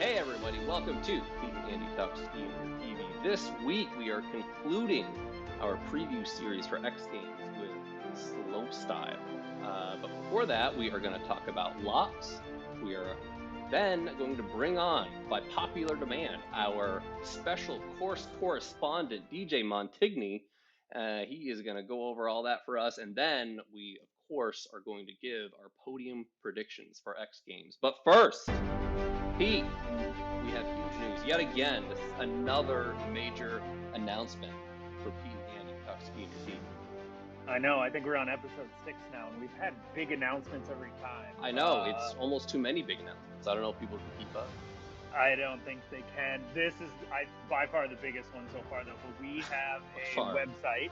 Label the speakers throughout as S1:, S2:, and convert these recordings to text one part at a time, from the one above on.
S1: Hey everybody, welcome to Pete and Andy Talk Skiing and TV. This week we are concluding our preview series for X Games with Slopestyle. But before that, we are going to talk about Laax. We are then going to bring on, by popular demand, our special course correspondent, DJ Montigny. He is going to go over all that for us, and then we, of course, are going to give our podium predictions for X Games. But first, Pete, we have huge news. Yet again, this is another major announcement for Pete and Andy Talk Skiing and TV.
S2: I know. I think we're on episode 6 now, and we've had big announcements every time.
S1: I know. It's almost too many big announcements. I don't know if people can keep up.
S2: I don't think they can. This is by far the biggest one so far, though. But we have a website,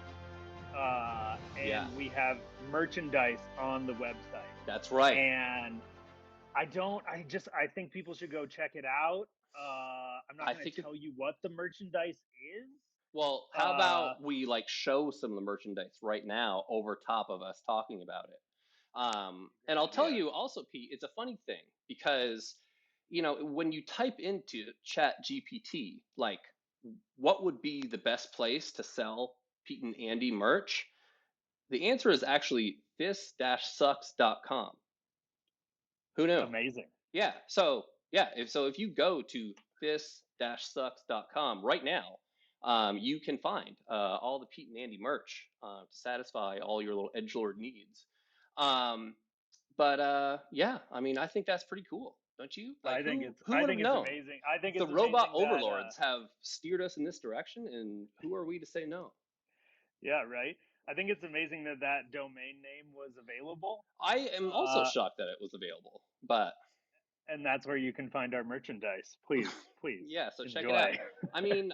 S2: and we have merchandise on the website.
S1: That's right.
S2: And I think people should go check it out. I'm not going to tell you what the merchandise is.
S1: Well, how about we show some of the merchandise right now over top of us talking about it. And I'll tell you also, Pete, it's a funny thing because, when you type into Chat GPT, what would be the best place to sell Pete and Andy merch? The answer is actually this-sucks.com. Who knew?
S2: Amazing.
S1: Yeah. So if you go to this-sucks.com right now, you can find all the Pete and Andy merch to satisfy all your little edgelord needs. I think that's pretty cool, don't you?
S2: I think it's amazing. I think
S1: the robot overlords have steered us in this direction, and who are we to say no?
S2: Yeah, right. I think it's amazing that domain name was available.
S1: I am also shocked that it was available, but.
S2: And that's where you can find our merchandise. Please.
S1: Yeah, so enjoy. Check it out. I mean,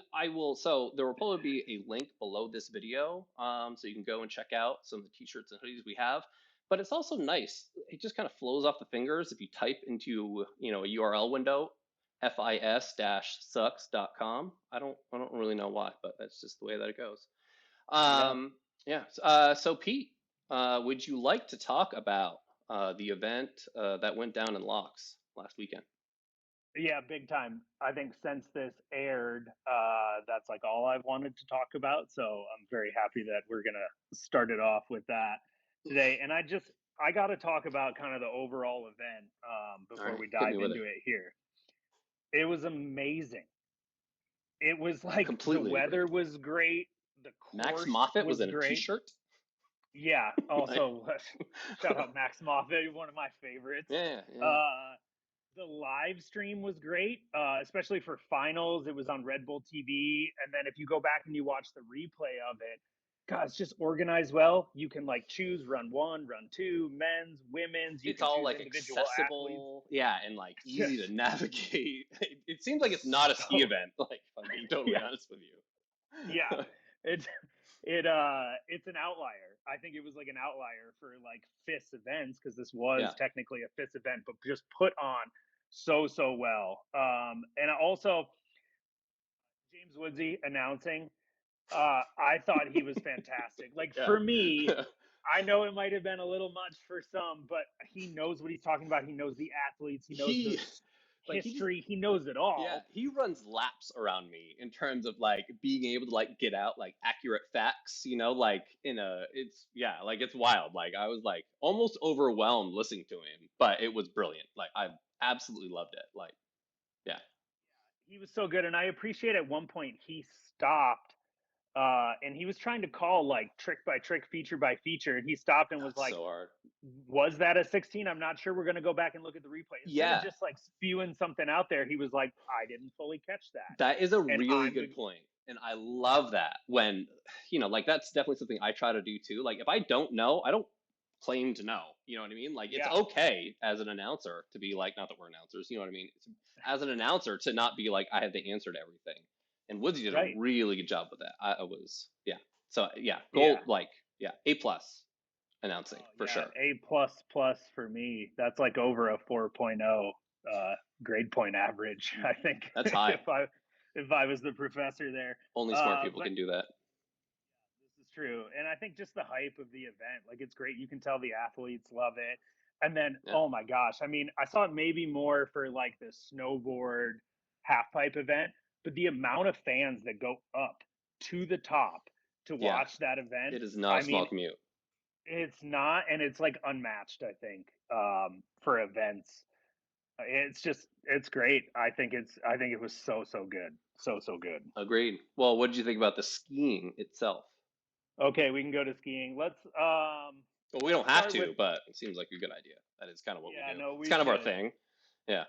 S1: so there will probably be a link below this video, so you can go and check out some of the t-shirts and hoodies we have. But it's also nice. It just kind of flows off the fingers if you type into, a URL window, fis-sucks.com. I don't really know why, but that's just the way that it goes. So Pete, would you like to talk about the event that went down in Laax last weekend?
S2: Yeah, big time. I think since this aired, that's all I've wanted to talk about. So I'm very happy that we're going to start it off with that today. And I got to talk about kind of the overall event before we dive into it here. It was amazing. It was
S1: completely
S2: the weather was great. The course
S1: Max Moffat was in
S2: great.
S1: a t-shirt.
S2: Yeah. Also, shout out Max Moffat, one of my favorites.
S1: Yeah.
S2: The live stream was great, especially for finals. It was on Red Bull TV. And then if you go back and you watch the replay of it, God, it's just organized well. You can choose run 1, run 2, men's, women's.
S1: It's all accessible. Athletes. Yeah, and easy to navigate. It seems like it's not a ski event, if I'm being totally honest with you.
S2: Yeah. It's an outlier. I think it was an outlier for FIS events because this was technically a FIS event, but just put on so well. And also James Woodsy announcing, I thought he was fantastic. For me, I know it might have been a little much for some, but he knows what he's talking about. He knows the athletes. He knows the history. He knows it all.
S1: Yeah, he runs laps around me in terms of being able to get out accurate facts. It's wild. I was almost overwhelmed listening to him, but it was brilliant. I absolutely loved it.
S2: He was so good, and I appreciate at one point he stopped. And he was trying to call trick by trick, feature by feature, and he stopped and was
S1: so hard.
S2: Was that a 16? I'm not sure. We're going to go back and look at the replay. Instead of just spewing something out there, he was I didn't fully catch that.
S1: That is a really good point. And I love that when, that's definitely something I try to do too. If I don't know, I don't claim to know. You know what I mean? It's okay as an announcer to be not that we're announcers, you know what I mean? As an announcer to not be I have the answer to everything. And Woodsy did a really good job with that. A+ announcing for sure.
S2: A++ for me. That's over a 4.0 grade point average. I think
S1: that's high.
S2: if I was the professor there.
S1: Only smart people can do that.
S2: This is true. And I think just the hype of the event, it's great. You can tell the athletes love it. And then, oh my gosh, I mean, I saw it maybe more for like the snowboard half pipe event, but the amount of fans that go up to the top to watch that event,
S1: it is not a small commute.
S2: It's not, and it's like unmatched, I think, for events. It's great. I think it was so good. So good.
S1: Agreed. Well, what did you think about the skiing itself?
S2: Okay, we can go to skiing. Let's
S1: well, we don't have to, but it seems like a good idea. That is kind of what we do.
S2: No,
S1: it's kind of our thing. Yeah.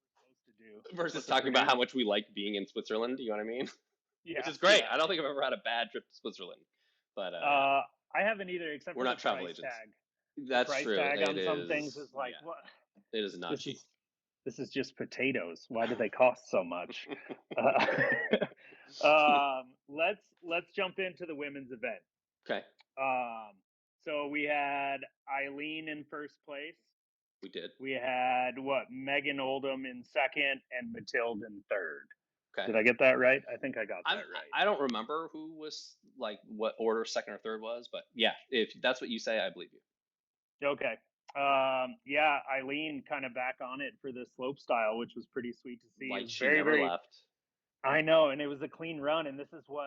S2: Supposed to do.
S1: Versus talking about how much we like being in Switzerland, you know what I mean?
S2: Yeah.
S1: Which is great. I don't think I've ever had a bad trip to Switzerland. But
S2: I haven't either, except
S1: we're
S2: for
S1: not
S2: the
S1: travel
S2: price
S1: agents.
S2: Tag.
S1: That's
S2: the price
S1: true.
S2: Tag on some things is like, what?
S1: It is not cheap.
S2: This is just potatoes. Why do they cost so much? Let's jump into the women's event.
S1: Okay.
S2: So we had Eileen in first place.
S1: We did.
S2: We had Megan Oldham in second and Mathilde in third. Okay. Did I get that right? I think I got that right.
S1: I don't remember who was like what order second or third was, but yeah, if that's what you say, I believe you.
S2: Okay. Yeah, Eileen kind of back on it for the slope style, which was pretty sweet to see.
S1: Like she never left.
S2: I know, and it was a clean run, and this is what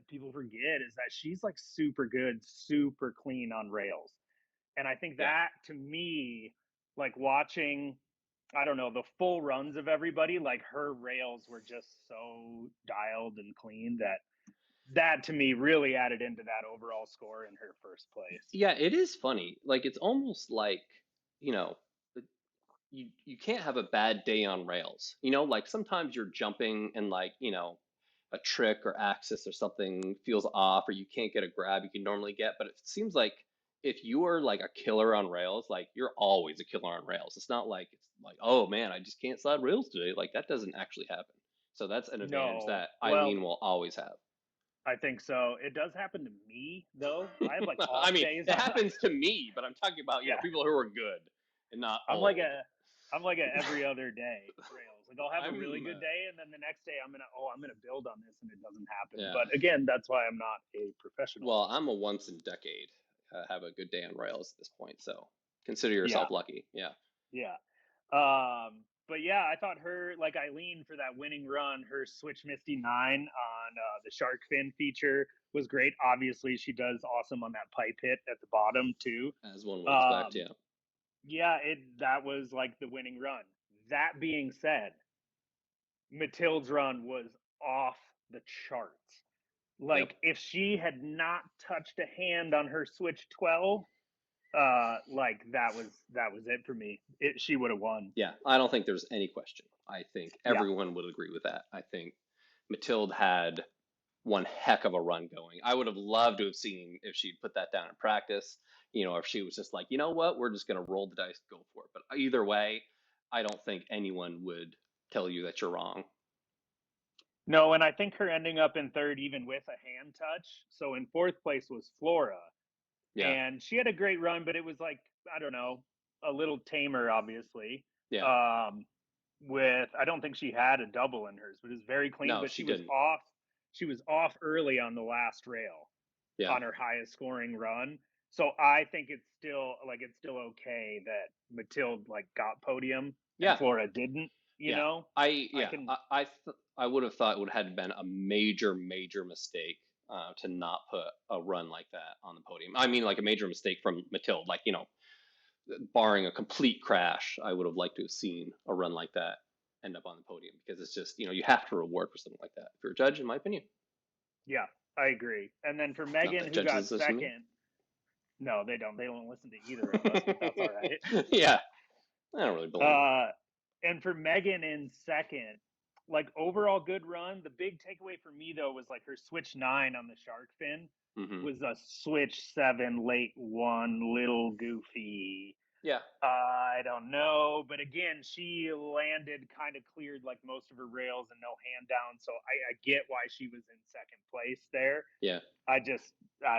S2: people forget is that she's like super good, super clean on rails. And I think that to me, like watching, I don't know, the full runs of everybody, like her rails were just so dialed and clean that to me really added into that overall score in her first place.
S1: Yeah, it is funny. Like it's almost like, you know, you can't have a bad day on rails. You know, like sometimes you're jumping and like, you know, a trick or axis or something feels off or you can't get a grab you can normally get, but it seems like if you are like a killer on rails, like you're always a killer on rails. It's not like it's like, oh man, I just can't slide rails today. Like that doesn't actually happen. So that's an advantage that Eileen will always have.
S2: I think so. It does happen to me though. I have like off
S1: I mean,
S2: days.
S1: It happens to me, but I'm talking about people who are good and not.
S2: I'm like a every other day rails. Like I'll have a really good day, and then the next day I'm gonna build on this, and it doesn't happen. Yeah. But again, that's why I'm not a professional.
S1: Well, I'm a once in a decade have a good day on rails at this point, so consider yourself lucky. Yeah.
S2: Yeah. But yeah, I thought her, like Eileen, for that winning run, her Switch Misty 9 on the shark fin feature was great. Obviously, she does awesome on that pipe hit at the bottom too.
S1: As one would expect, yeah.
S2: Yeah, that was like the winning run. That being said, Mathilde's run was off the charts. Like if she had not touched a hand on her Switch 12, like that was it for me. She would have won.
S1: Yeah, I don't think there's any question. I think everyone would agree with that. I think Mathilde had one heck of a run going. I would have loved to have seen if she'd put that down in practice, you know, if she was just like, you know what, we're just going to roll the dice, go for it. But either way, I don't think anyone would tell you that you're wrong.
S2: No, and I think her ending up in third, even with a hand touch. So in fourth place was Flora. Yeah. And she had a great run, but it was like, I don't know, a little tamer, obviously.
S1: Yeah.
S2: I don't think she had a double in hers, but it was very clean.
S1: No,
S2: but she was off. She was off early on the last rail on her highest scoring run. So I think it's still okay that Mathilde like got podium.
S1: Yeah.
S2: And Flora didn't. You know.
S1: I would have thought it would have been a major mistake to not put a run like that on the podium. I mean, like a major mistake from Mathilde, like, you know, barring a complete crash, I would have liked to have seen a run like that end up on the podium because it's just, you know, you have to reward for something like that if you're a judge, in my opinion.
S2: Yeah, I agree. And then for Megan, who got second, no, they don't. They don't listen to either of us, but that's all right.
S1: Yeah, I don't really believe it.
S2: And for Megan in second, like overall good run. The big takeaway for me though was like her Switch 9 on the shark fin was a Switch 7 late 1, little goofy.
S1: Yeah.
S2: I don't know, but again, she landed kind of cleared like most of her rails and no hand down, so I get why she was in second place there.
S1: Yeah.
S2: I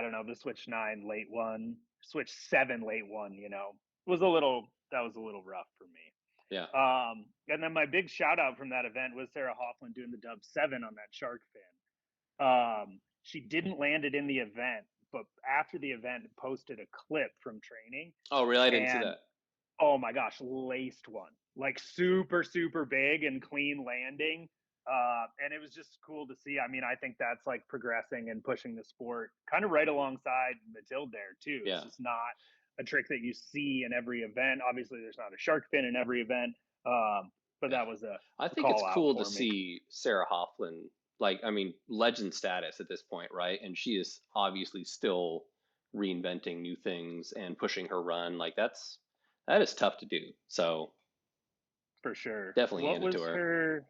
S2: don't know, the Switch 9 late 1, Switch 7 late 1, you know, was a little rough for me.
S1: Yeah.
S2: And then my big shout out from that event was Sarah Hoffman doing the dub 7 on that shark fin. She didn't land it in the event, but after the event posted a clip from training.
S1: Oh, really? I didn't see that.
S2: Oh my gosh, laced one. Like super, super big and clean landing. And it was just cool to see. I mean, I think that's like progressing and pushing the sport kind of right alongside Mathilde there too. It's
S1: Yeah.
S2: just not a trick that you see in every event. Obviously, there's not a shark fin in every event. But that was
S1: I
S2: a
S1: think it's
S2: call out
S1: cool
S2: for
S1: to
S2: me.
S1: see Sarah Hoffman, like, I mean, legend status at this point, right? And she is obviously still reinventing new things and pushing her run. Like, that is tough to do. So
S2: For sure.
S1: definitely
S2: What
S1: hand it to
S2: was
S1: her.
S2: her?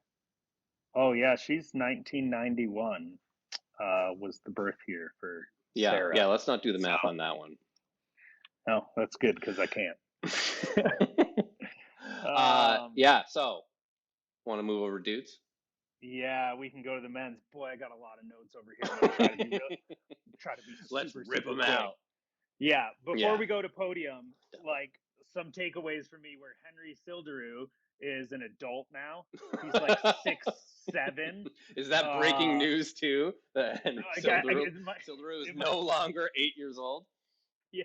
S2: Oh yeah, she's 1991. Was the birth year for Sarah.
S1: Yeah. Let's not do the math on that one.
S2: No, that's good because I can't.
S1: Yeah. So, want to move over, dudes?
S2: Yeah, we can go to the men's. Boy, I got a lot of notes over here. Try to be
S1: Let's
S2: super,
S1: rip
S2: super
S1: them
S2: quick.
S1: out.
S2: Yeah, before we go to podium, like some takeaways for me where Henry Silderu is an adult now. He's like 6'7".
S1: Is that breaking news too? That Henry Silderu is no longer 8 years old?
S2: Yeah,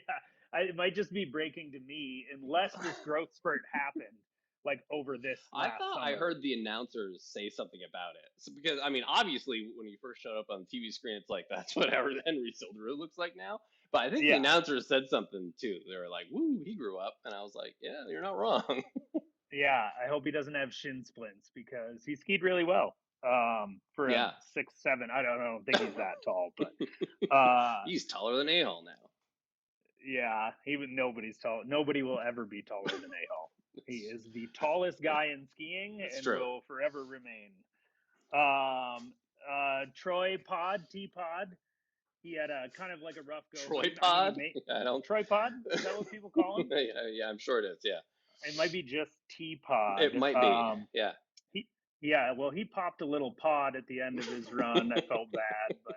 S2: it might just be breaking to me unless this growth spurt happened like over this last summer.
S1: I heard the announcers say something about it. So, because, I mean, obviously, when you first showed up on the TV screen, it's like, that's what Henry Silderu looks like now. But I think the announcers said something too. They were like, woo, he grew up. And I was like, yeah, you're not wrong.
S2: Yeah, I hope he doesn't have shin splints because he skied really well. For a 6'7", I don't think he's that tall, but
S1: he's taller than A-Hall now.
S2: Yeah, nobody's tall. Nobody will ever be taller than A-Hall. He is the tallest guy in skiing will forever remain. Troy T-Pod. He had a kind of like a rough go.
S1: Troy Pod?
S2: Troy Pod? Is that what people call him?
S1: Yeah, I'm sure it is. Yeah.
S2: It might be just T-Pod.
S1: It might be. Yeah.
S2: Well, he popped a little pod at the end of his run. I felt bad, but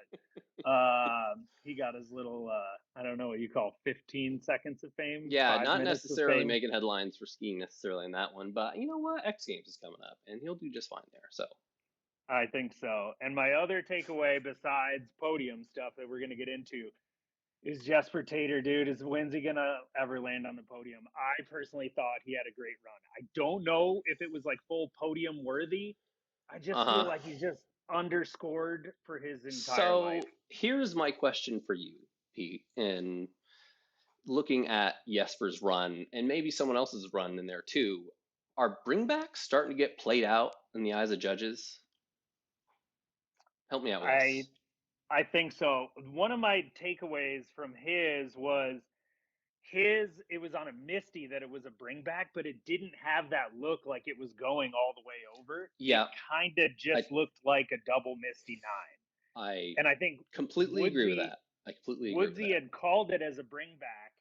S2: he got his little, I don't know what you call 15 seconds of fame.
S1: Yeah, not necessarily making headlines for skiing necessarily in that one, but you know what? X Games is coming up, and he'll do just fine there. So
S2: I think so. And my other takeaway, besides podium stuff that we're going to get into, is Jesper Tater, dude. When's he going to ever land on the podium? I personally thought he had a great run. I don't know if it was like full podium worthy. I just feel like he's just underscored for his entire life.
S1: So here's my question for you, Pete, and looking at Jesper's run and maybe someone else's run in there too, are bringbacks starting to get played out in the eyes of judges? Help me out with this.
S2: I think so. One of my takeaways from his was it was on a Misty that it was a bringback, but it didn't have that look like it was going all the way over.
S1: Yeah.
S2: It kind of just looked like a double Misty 9. I think
S1: completely agree with that. I completely agree with that.
S2: Woodsy had called it as a bringback,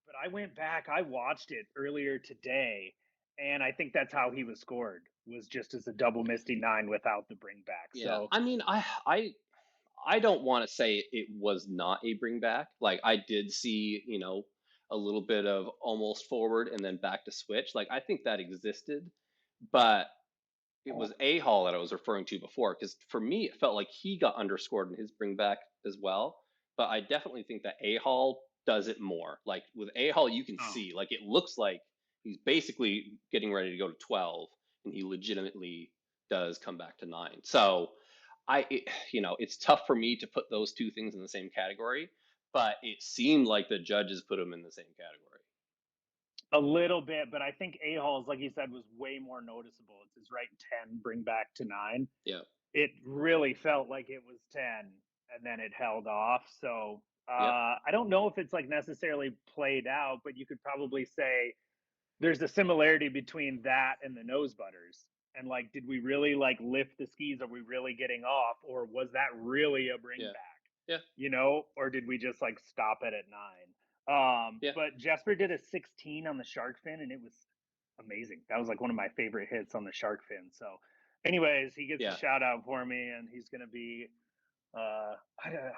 S2: but I went back, I watched it earlier today, and I think that's how he was scored, was just as a double Misty 9 without the bringback.
S1: Yeah.
S2: So
S1: I mean, I don't want to say it was not a bringback. Like, I did see, a little bit of almost forward and then back to switch. Like, I think that existed, but it was A-Hall that I was referring to before, because for me, it felt like he got underscored in his bringback as well. But I definitely think that A-Hall does it more. Like, with A-Hall, you can see, like, it looks like he's basically getting ready to go to 12, and he legitimately does come back to 9. So it's tough for me to put those two things in the same category, but it seemed like the judges put them in the same category.
S2: A little bit, but I think A-Hall's, like you said, was way more noticeable. It's his right 10, bring back to 9.
S1: Yeah.
S2: It really felt like it was 10, and then it held off. So I don't know if it's like necessarily played out, but you could probably say there's a similarity between that and the nose butters. And like, did we really like lift the skis? Are we really getting off? Or was that really a bring back?
S1: Yeah.
S2: Or did we just like stop it at 9? But Jesper did a 16 on the shark fin, and it was amazing. That was like one of my favorite hits on the shark fin. So anyways, he gets a shout out for me, and he's going to be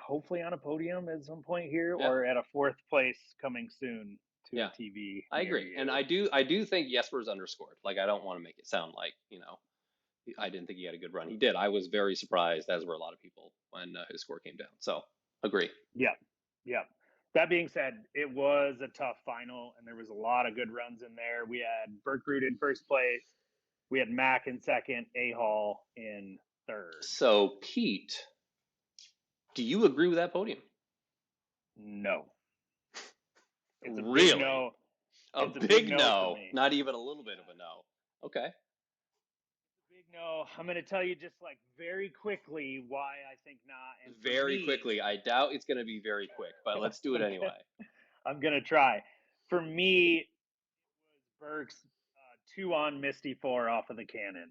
S2: hopefully on a podium at some point here or at a 4th place coming soon to a TV.
S1: I agree. And I do think Jesper's underscored. Like, I don't want to make it sound like, I didn't think he had a good run. He did. I was very surprised, as were a lot of people, when his score came down. So agree.
S2: Yeah. That being said, it was a tough final, and there was a lot of good runs in there. We had Birk Ruud in first place. We had Mac in second, A-Hall in third.
S1: So, Pete, do you agree with that podium?
S2: No.
S1: It's a really?
S2: Big no.
S1: A big no. Not even a little bit of a no. Okay.
S2: Big no. I'm going to tell you just like very quickly why I think not. And
S1: very quickly. I doubt it's going to be very quick, but let's do it anyway.
S2: I'm going to try. For me, it was Birk's 2-on Misty 4 off of the cannon.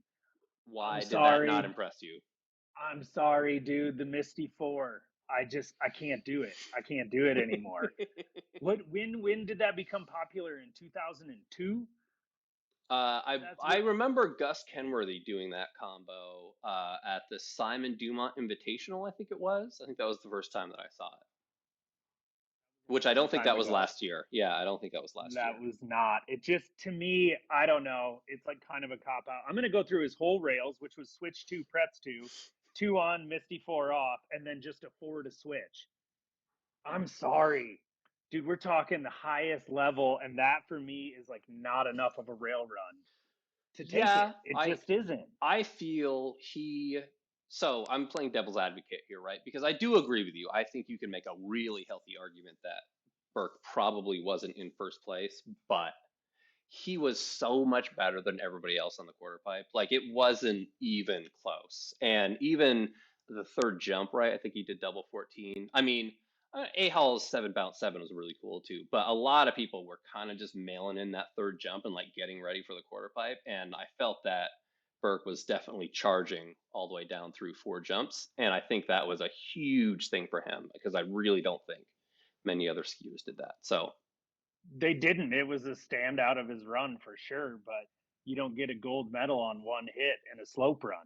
S1: Why did that not impress you?
S2: I'm sorry, dude. The Misty 4. I can't do it. I can't do it anymore. When did that become popular? In 2002?
S1: I remember Gus Kenworthy doing that combo at the Simon Dumont Invitational, I think it was. I think that was the first time that I saw it. Which I don't think that was last year. Yeah, I don't think that was last year.
S2: That was not. It just, to me, I don't know. It's like kind of a cop-out. I'm going to go through his whole rails, which was switch 2, Pretz 2, 2-on, Misty 4 off, and then just a 4 to switch. I'm sorry. Dude, we're talking the highest level, and that for me is like not enough of a rail run to take it. It just isn't.
S1: I feel so I'm playing devil's advocate here, right? Because I do agree with you. I think you can make a really healthy argument that Birk probably wasn't in first place, but he was so much better than everybody else on the quarter pipe. Like, it wasn't even close. And even the third jump, right? I think he did double 14. I mean, A-Hall's 7 bounce 7 was really cool too, but a lot of people were kind of just mailing in that third jump and like getting ready for the quarter pipe. And I felt that Birk was definitely charging all the way down through 4 jumps. And I think that was a huge thing for him because I really don't think many other skiers did that. So
S2: they didn't. It was a standout of his run for sure, but you don't get a gold medal on one hit in a slope run.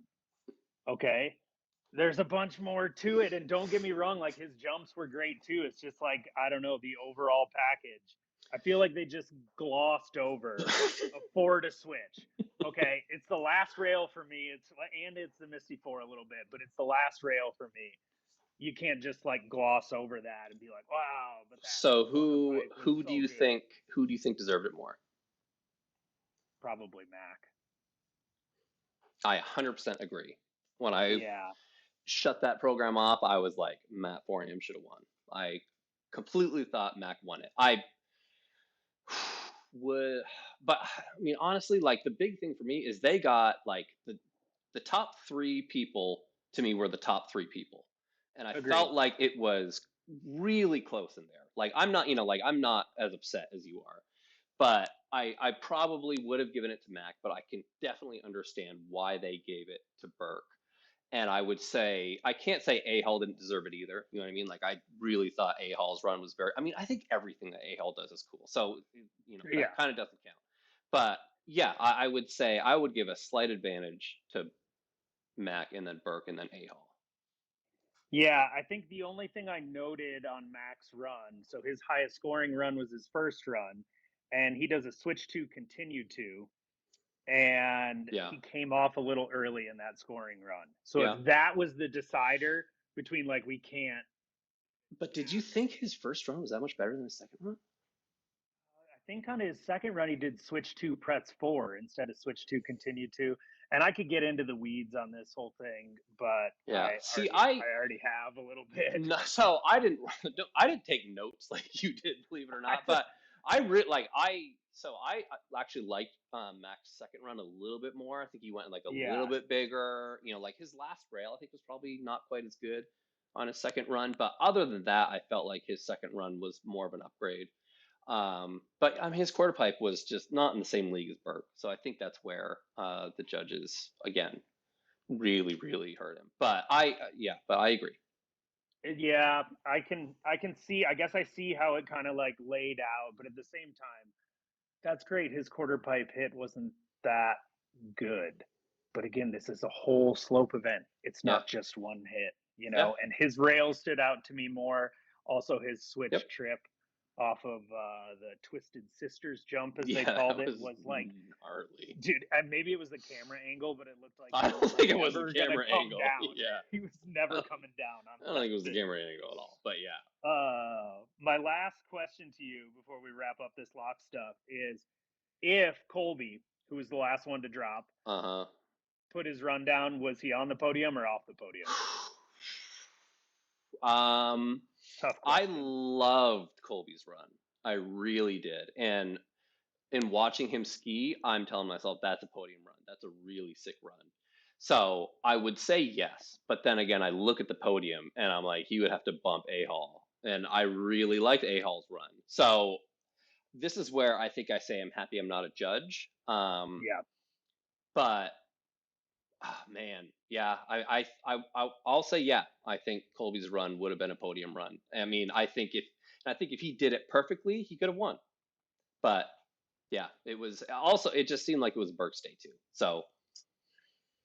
S2: Okay. There's a bunch more to it. And don't get me wrong, like his jumps were great too. It's just like, I don't know, the overall package. I feel like they just glossed over a 4 to switch. Okay, it's the last rail for me. It's the Misty 4 a little bit, but it's the last rail for me. You can't just like gloss over that and be like, wow. But
S1: so who do you think deserved it more?
S2: Probably Mac.
S1: I 100% agree. When I shut that program off, I was like, Matt Forehand should have won. I completely thought Mac won it. I would, but I mean, honestly, like the big thing for me is they got like the top 3 people to me were the top 3 people. And I felt like it was really close in there. Like, I'm not as upset as you are, but I probably would have given it to Mac, but I can definitely understand why they gave it to Birk. And I would say, I can't say A-Hall didn't deserve it either. You know what I mean? Like, I really thought A-Hall's run was I think everything that A-Hall does is cool. So, that kind of doesn't count. But yeah, I would say I would give a slight advantage to Mac and then Birk and then A-Hall.
S2: Yeah, I think the only thing I noted on Mac's run, so his highest scoring run was his first run, and he does a switch to continue to. And he came off a little early in that scoring run. So if that was the decider between like we can't.
S1: But did you think his first run was that much better than his second run?
S2: I think on his second run he did switch to Pretz 4 instead of switch to continue to. And I could get into the weeds on this whole thing, but I already have a little bit.
S1: No, so I didn't take notes like you did, believe it or not. But I actually liked Mac's second run a little bit more. I think he went like a little bit bigger. Like his last rail, I think was probably not quite as good on his second run. But other than that, I felt like his second run was more of an upgrade. But I mean, his quarter pipe was just not in the same league as Birk. So I think that's where the judges again really, really hurt him. But I agree.
S2: Yeah, I can see. I guess I see how it kind of like laid out, but at the same time, that's great. His quarter pipe hit wasn't that good, but again, this is a whole slope event. It's not just one hit, And his rail stood out to me more. Also, his switch trip off of the Twisted Sisters jump, as they called it, was like
S1: gnarly.
S2: Dude, and maybe it was the camera angle, but it looked like
S1: I don't think it was the camera angle.
S2: Down. Yeah, he was never coming down.
S1: I don't think it was the camera angle at all. But
S2: My last question to you before we wrap up this Laax stuff is, if Colby, who was the last one to drop, put his run down, was he on the podium or off the podium? Tough question.
S1: I loved Colby's run. I really did. And in watching him ski, I'm telling myself that's a podium run. That's a really sick run. So I would say yes. But then again, I look at the podium and I'm like, he would have to bump A-Hall. And I really liked A-Hall's run. So this is where I think I say I'm happy I'm not a judge.
S2: Yeah.
S1: But man, yeah, I'll say yeah. I think Colby's run would have been a podium run. I mean, I think if he did it perfectly, he could have won. But yeah, it was also, it just seemed like it was Birk's day too. So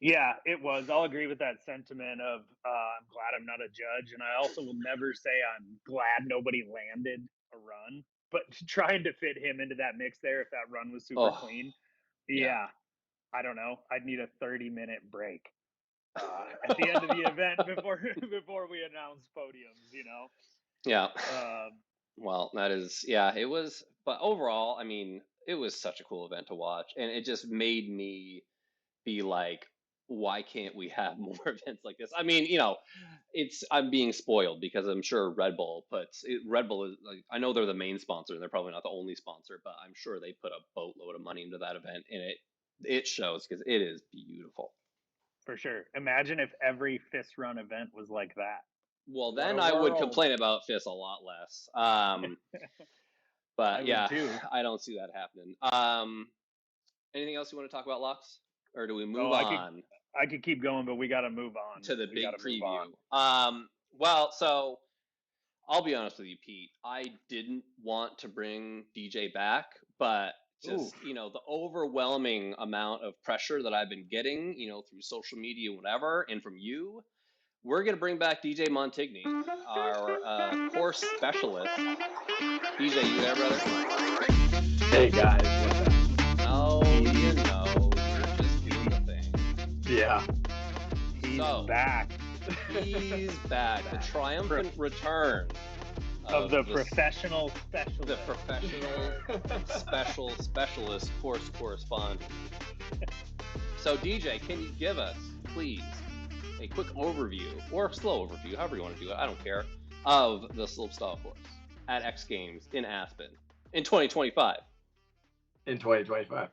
S2: yeah, it was. I'll agree with that sentiment of I'm glad I'm not a judge, and I also will never say I'm glad nobody landed a run. But trying to fit him into that mix there, if that run was super clean, yeah, I don't know. I'd need a 30-minute break at the end of the event before we announce podiums. You know.
S1: Yeah. Well, that is, yeah, it was. But overall, I mean, it was such a cool event to watch, and it just made me be like, why can't we have more events like this? I mean, you know, I'm being spoiled because I'm sure Red Bull Red Bull is like, I know they're the main sponsor and they're probably not the only sponsor, but I'm sure they put a boatload of money into that event, and it shows because it is beautiful.
S2: For sure. Imagine if every fist run event was like that.
S1: Well, then I would complain about FIS a lot less. But yeah, I don't see that happening. Anything else you want to talk about, Laax? Or do we move on?
S2: I could keep going, but we got to move on
S1: to the big preview. Well, so I'll be honest with you, Pete. I didn't want to bring DJ back, but just, you know, the overwhelming amount of pressure that I've been getting, you know, through social media, whatever, and from you, we're going to bring back DJ Montigny, our course specialist. DJ, you there, brother?
S3: Hey, guys. What's up?
S1: Oh, you know, you're just doing the thing.
S3: Yeah.
S2: He's back.
S1: He's back. The triumphant return
S2: of the professional specialist.
S1: The professional specialist course correspondent. So, DJ, can you give us, please, a quick overview, or a slow overview, however you want to do it, I don't care, of the slopestyle course at X Games in Aspen in 2025?
S3: In 2025.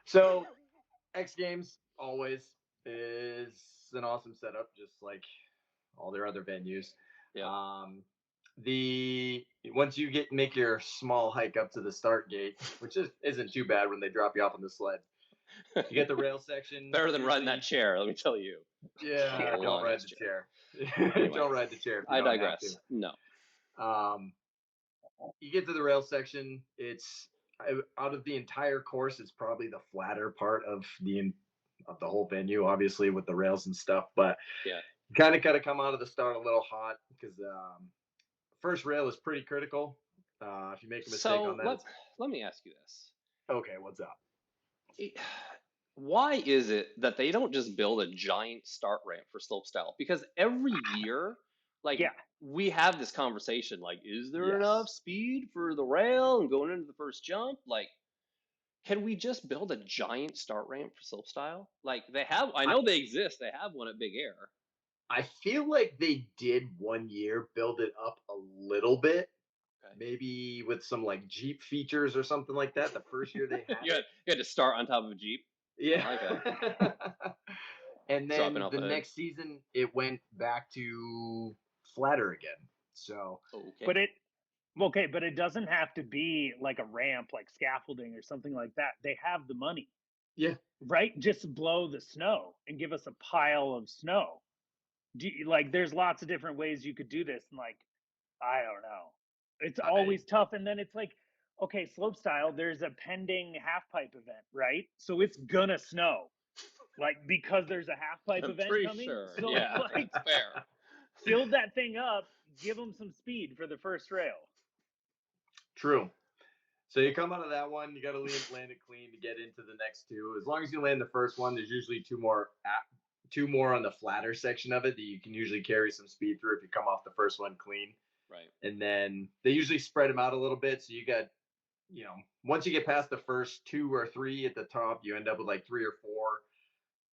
S3: So, X Games always is an awesome setup, just like all their other venues.
S1: Yeah.
S3: Once you make your small hike up to the start gate, which isn't too bad when they drop you off on the sled. You get the rail section.
S1: Better than riding that chair, let me tell you.
S3: Yeah, don't ride the chair.
S1: Anyway,
S3: don't ride the chair.
S1: I digress. No.
S3: You get to the rail section. It's out of the entire course, it's probably the flatter part of the whole venue, obviously with the rails and stuff. But
S1: yeah,
S3: you kind of got to come out of the start a little hot because first rail is pretty critical. If you make a mistake on that.
S1: Let me ask you this.
S3: Okay, what's up?
S1: Why is it that they don't just build a giant start ramp for slopestyle? Because every year, we have this conversation, like, is there enough speed for the rail and going into the first jump? Like, can we just build a giant start ramp for slopestyle? Like, they have, I know they exist. They have one at Big Air.
S3: I feel like they did one year build it up a little bit. Okay. Maybe with some like Jeep features or something like that. The first year they had
S1: you had to start on top of a Jeep.
S3: Yeah.
S1: I like that.
S3: And then the next season it went back to flatter again. So
S2: but it doesn't have to be like a ramp, like scaffolding or something like that. They have the money.
S3: Yeah.
S2: Right? Just blow the snow and give us a pile of snow. There's lots of different ways you could do this, and I don't know. It's always tough. And then it's like, okay, slopestyle, there's a pending half pipe event, right? So it's gonna snow, because there's a half pipe event coming.
S1: Sure.
S2: So
S1: yeah, fair.
S2: Build that thing up, give them some speed for the first rail.
S3: True. So you come out of that one, you got to land it clean to get into the next two. As long as you land the first one, there's usually two more on the flatter section of it that you can usually carry some speed through if you come off the first one clean.
S1: Right.
S3: And then they usually spread them out a little bit. So you got, once you get past the first 2 or 3 at the top, you end up with like 3 or 4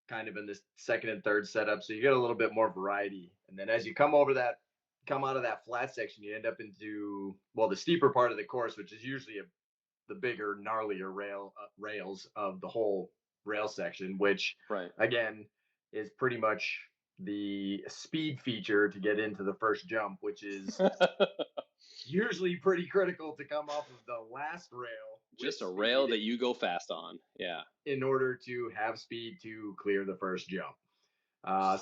S3: kind of in this second and third setup. So you get a little bit more variety. And then as you come out of that flat section, you end up into, the steeper part of the course, which is usually the bigger, gnarlier rails of the whole rail section, which again is pretty much the speed feature to get into the first jump, which is usually pretty critical to come off of the last rail.
S1: Just a rail that you go fast on. Yeah.
S3: In order to have speed to clear the first jump.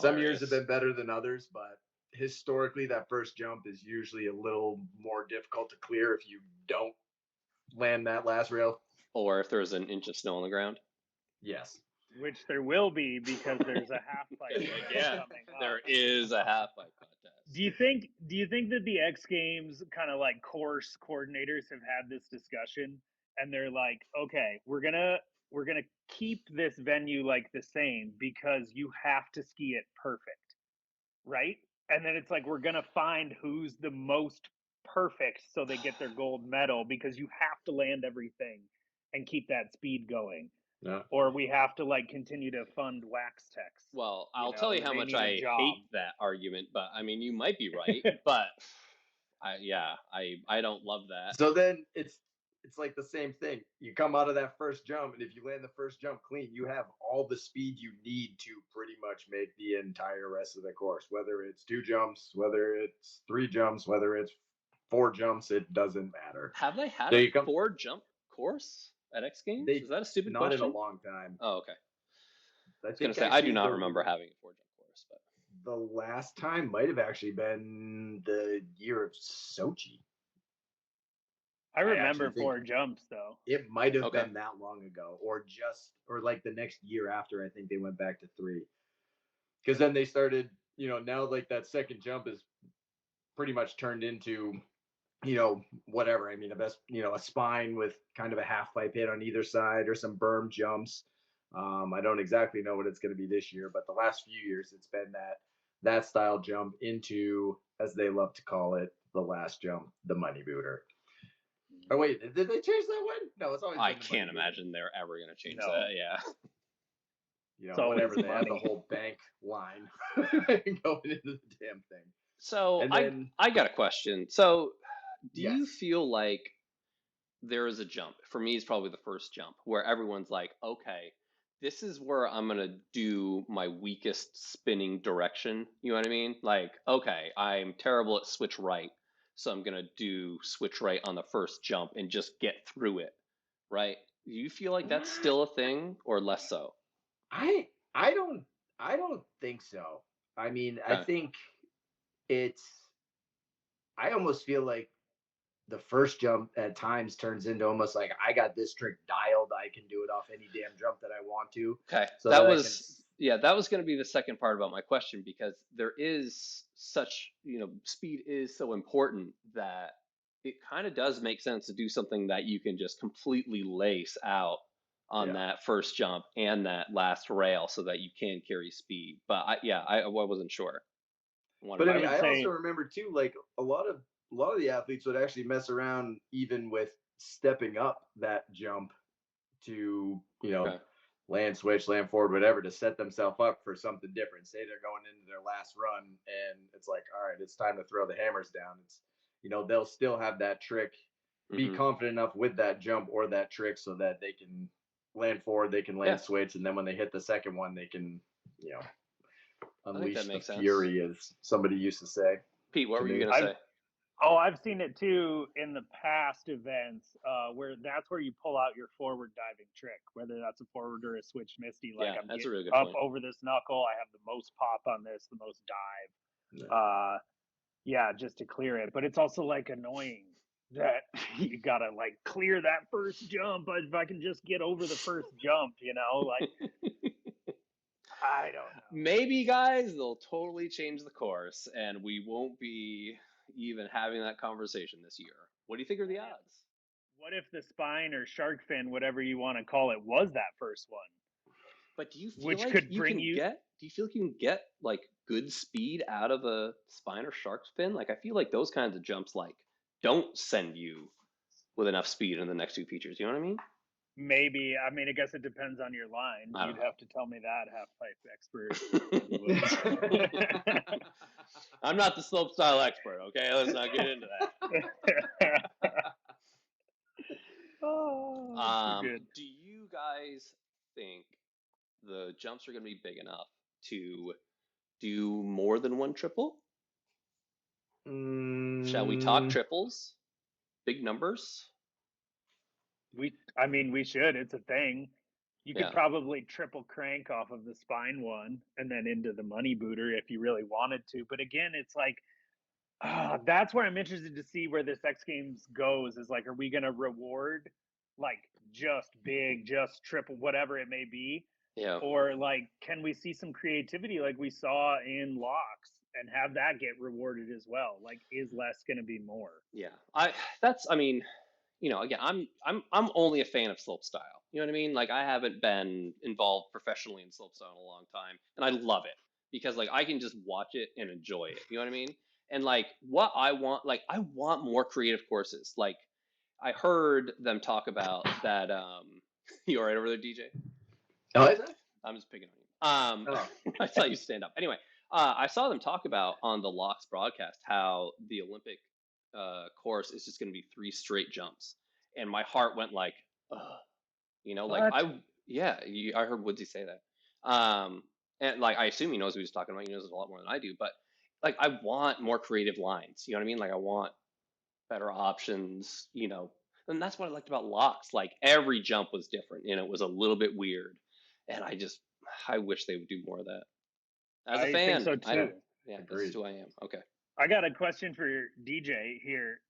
S3: Some years have been better than others, but historically that first jump is usually a little more difficult to clear if you don't land that last rail.
S1: Or if there's an inch of snow on the ground.
S3: Yes.
S2: Which there will be, because there's a half pipe coming up.
S1: There is a half pipe contest.
S2: Do you think that the X Games kind of like course coordinators have had this discussion and they're like, okay, we're gonna keep this venue like the same because you have to ski it perfect, right? And then it's like, we're gonna find who's the most perfect so they get their gold medal, because you have to land everything and keep that speed going.
S3: Yeah.
S2: Or we have to like continue to fund wax techs.
S1: Well, I'll tell you how much I hate that argument, but I mean, you might be right, but I don't love that.
S3: So then it's like the same thing. You come out of that first jump, and if you land the first jump clean, you have all the speed you need to pretty much make the entire rest of the course. Whether it's 2 jumps, whether it's 3 jumps, whether it's 4 jumps, it doesn't matter.
S1: Have they had a 4-jump course at X Games? Is that a stupid question?
S3: Not in a long time.
S1: Oh, okay. I was going to say, I do not remember having a 4-jump course. But
S3: the last time might have actually been the year of Sochi.
S2: I remember 4 jumps, though.
S3: It might have been that long ago, or like the next year after. I think they went back to 3, because then they started, now like that second jump is pretty much turned into, whatever. I mean, a spine with kind of a half pipe hit on either side, or some berm jumps. I don't exactly know what it's going to be this year, but the last few years it's been that style jump into, as they love to call it, the last jump, the money booter. Oh wait, did they change that one? No, it's always.
S1: I can't imagine they're ever going to change that. Yeah.
S3: So whatever, they have the whole bank line going into the damn thing.
S1: So I got a question. So do you feel like there is a jump? For me, it's probably the first jump where everyone's like, okay, this is where I'm going to do my weakest spinning direction. You know what I mean? Like, okay, I'm terrible at switch right, so I'm going to do switch right on the first jump and just get through it, right? Do you feel like that's still a thing, or less so?
S3: I don't think so. I mean, I think I almost feel like the first jump at times turns into almost like, I got this trick dialed. I can do it off any damn jump that I want to.
S1: Okay. So that was going to be the second part about my question, because there is such, speed is so important that it kind of does make sense to do something that you can just completely lace out on that first jump and that last rail so that you can carry speed. But I wasn't sure.
S3: But I also remember too, like a lot of the athletes would actually mess around even with stepping up that jump to, land switch, land forward, whatever, to set themselves up for something different. Say they're going into their last run and it's like, all right, it's time to throw the hammers down. It's, they'll still have that trick, be confident enough with that jump or that trick so that they can land forward, they can land switch. And then when they hit the second one, they can, unleash the fury, as somebody used to say.
S1: Pete, what were you going to say?
S2: I've seen it too in the past events where that's where you pull out your forward diving trick, whether that's a forward or a switch misty. Like, I'm
S1: that's a really good
S2: up
S1: point.
S2: over this knuckle. I have the most pop on this, the most dive. Just to clear it. But it's also like annoying that you gotta like clear that first jump. But if I can just get over the first jump, like. I don't know.
S1: Maybe, guys, they'll totally change the course, and we won't be even having that conversation this year. What do you think are the odds?
S2: What if the spine or shark fin, whatever you want to call it, was that first one?
S1: But do you feel like you can get like good speed out of a spine or shark fin. Like, I feel like those kinds of jumps, like, don't send you with enough speed in the next 2 features. You know what I mean?
S2: Maybe. I mean, I guess it depends on your line. You'd have to tell me that, half pipe expert.
S1: I'm not the slopestyle expert, okay? Let's not get into that. Do you guys think the jumps are going to be big enough to do more than one triple? Shall we talk triples? Big numbers?
S2: I mean, we should. It's a thing. You could probably triple crank off of the spine one and then into the money booter if you really wanted to. But again, it's like, that's where I'm interested to see where this X Games goes. Is like, are we going to reward like just big, just triple, whatever it may be?
S1: Yeah.
S2: Or like, can we see some creativity like we saw in Laax and have that get rewarded as well? Like, is less going to be more?
S1: Yeah. You know, again, I'm only a fan of slopestyle. You know what I mean? Like, I haven't been involved professionally in slopestyle in a long time, and I love it because like I can just watch it and enjoy it. You know what I mean? And like what I want more creative courses. Like, I heard them talk about that. You all right over there, DJ?
S3: Oh, is it?
S1: I'm just picking on you. I saw you stand up. Anyway, I saw them talk about on the Laax broadcast how the Olympic course is just going to be 3 straight jumps, and my heart went like, ugh. You know, like I heard Woodsy say that, and like I assume he knows what he's talking about. He knows it a lot more than I do, but like I want more creative lines. You know what I mean? Like I want better options. You know, and that's what I liked about Laax. Like every jump was different, and it was a little bit weird, and I wish they would do more of that. As a fan,
S2: think so too.
S1: That's who I am. Okay.
S2: I got a question for DJ here.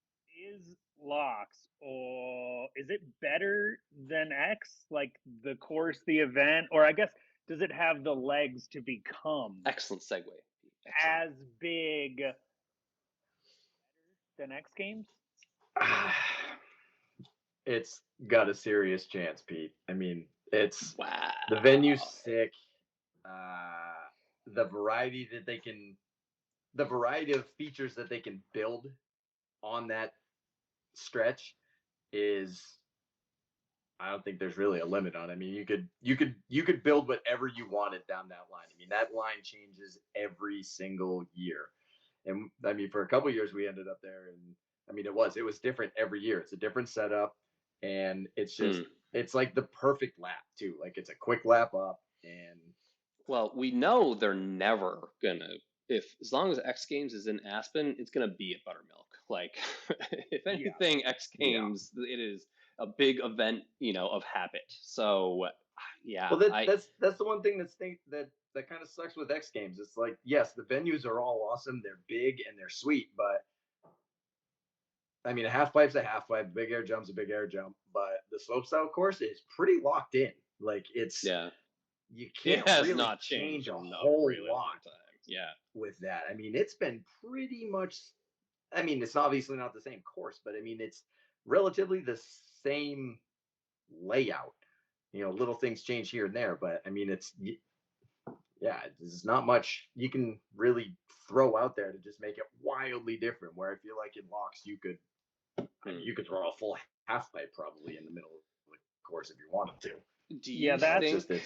S2: Is Laax, or is it better than X? Like the course, the event, or I guess, does it have the legs to become
S1: excellent segue
S2: as big than X Games?
S3: It's got a serious chance, Pete. I mean, it's the venue's sick. The variety of features that they can build on that stretch is, I don't think there's really a limit on it. I mean, you could build whatever you wanted down that line. I mean, that line changes every single year. And I mean, for a couple of years we ended up there, and I mean, it was different every year. It's a different setup, and it's just it's like the perfect lap too. Like it's a quick lap up. And
S1: well, we know they're never gonna, as long as X Games is in Aspen, it's gonna be at Buttermilk. Like if anything, X Games, it is a big event, you know, of habit. So yeah.
S3: Well, that's the one thing that kind of sucks with X Games. It's like, yes, the venues are all awesome, they're big and they're sweet, but I mean, a half pipe's a half pipe, big air jump's a big air jump, but the slopestyle course is pretty locked in. Like it's you can't really not change a whole lot with that. I mean, it's been pretty much. I mean, it's obviously not the same course, but I mean, it's relatively the same layout. You know, little things change here and there, but I mean, there's not much you can really throw out there to just make it wildly different. Where I feel like in Laax, you could throw a full half pipe probably in the middle of the course if you wanted to.
S1: Do you think?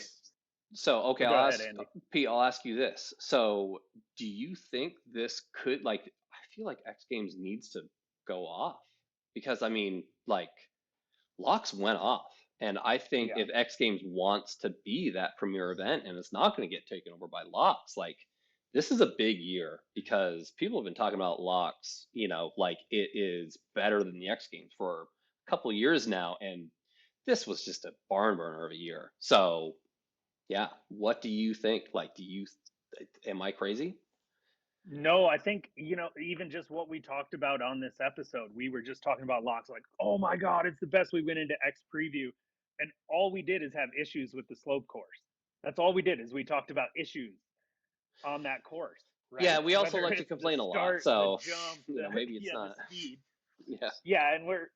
S1: So okay, I'll ask you this. So do you think this could, like, I feel like X Games needs to go off, because I mean, like, Laax went off, and I think if X Games wants to be that premier event and it's not going to get taken over by Laax, like, this is a big year, because people have been talking about Laax, you know, like it is better than the X Games for a couple of years now, and this was just a barn burner of a year. So yeah, what do you think? Like, am I crazy?
S2: No, I think, you know, even just what we talked about on this episode, we were just talking about Laax, like, oh my God, it's the best. We went into X preview, and all we did is have issues with the slope course. That's all we did, is we talked about issues on that course. Right?
S1: Yeah, we also like to complain a lot, so maybe it's not.
S2: The speed.
S1: Yeah,
S2: and we're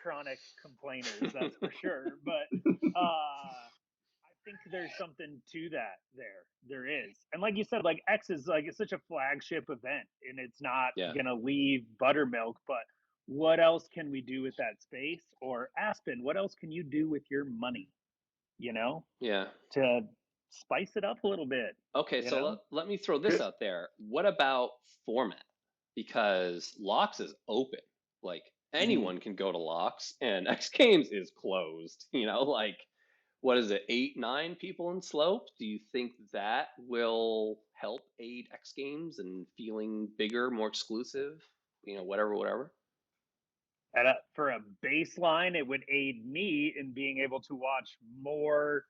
S2: chronic complainers, that's for sure. But I think there's something to that there. There is. And like you said, like X is like, it's such a flagship event and it's not going to leave buttermilk, but what else can we do with that space? Or Aspen, what else can you do with your money? To spice it up a little bit.
S1: Okay, so let me throw this out there. What about format? Because Laax is open. Like anyone can go to Laax, and X Games is closed. Like what is it, 8, 9 people in Slope? Do you think that will help aid X Games and feeling bigger, more exclusive? Whatever.
S2: For a baseline, it would aid me in being able to watch more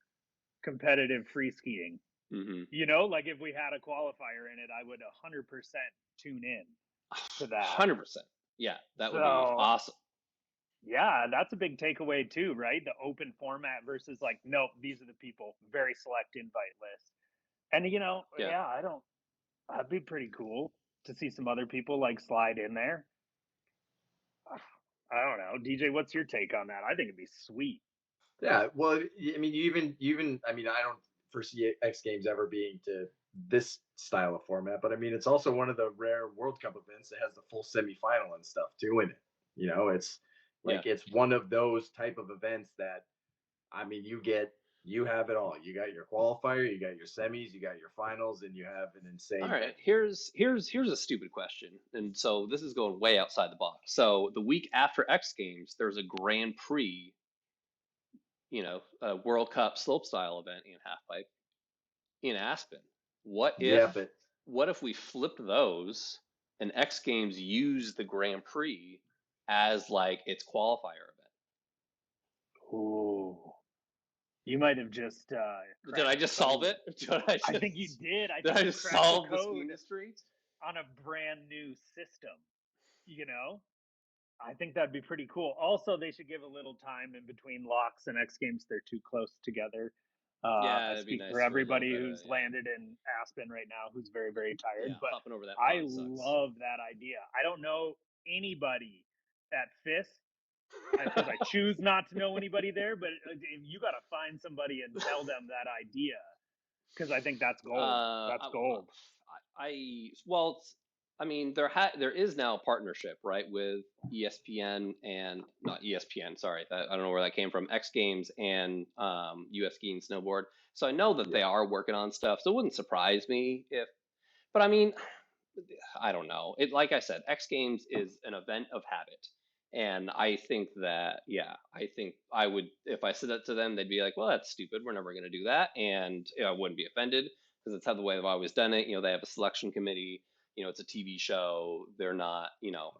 S2: competitive free skiing. Like if we had a qualifier in it, I would 100% tune in to that.
S1: 100%. Yeah, that would be awesome.
S2: Yeah, that's a big takeaway too, right? The open format versus like, nope, these are the people, very select invite list. And that'd be pretty cool to see some other people like slide in there. I don't know. DJ, what's your take on that? I think it'd be sweet.
S3: Yeah, well, I mean, I don't foresee X Games ever being to this style of format, but I mean, it's also one of the rare World Cup events that has the full semifinal and stuff too in it. It's like it's one of those type of events that, I mean, you have it all. You got your qualifier, you got your semis, you got your finals, and you have an insane.
S1: All right, here's a stupid question, and so this is going way outside the box. So the week after X Games, there's a Grand Prix, a World Cup slopestyle event in halfpipe in Aspen. What if we flip those and X Games use the Grand Prix as like its qualifier event?
S2: Ooh. You might have just.
S1: Did I just solve it?
S2: I think you did.
S1: Did I just solve this industry
S2: on a brand new system? I think that'd be pretty cool. Also, they should give a little time in between Laax and X Games. They're too close together. I speak for everybody who's landed in Aspen right now, who's very, very tired. But
S1: over that
S2: I love that idea. I don't know anybody at FIS. Because I choose not to know anybody there, but you got to find somebody and tell them that idea, because I think that's gold. That's gold.
S1: There is now a partnership, right, with ESPN and not ESPN. Sorry, I don't know where that came from. X Games and US Ski and Snowboard. So I know that they are working on stuff. So it wouldn't surprise me if. But I mean, I don't know. Like I said, X Games is an event of habit. And I think that, I would, if I said that to them, they'd be like, well, that's stupid. We're never going to do that. And I wouldn't be offended because it's how the way I've always done it. They have a selection committee, it's a TV show. They're not,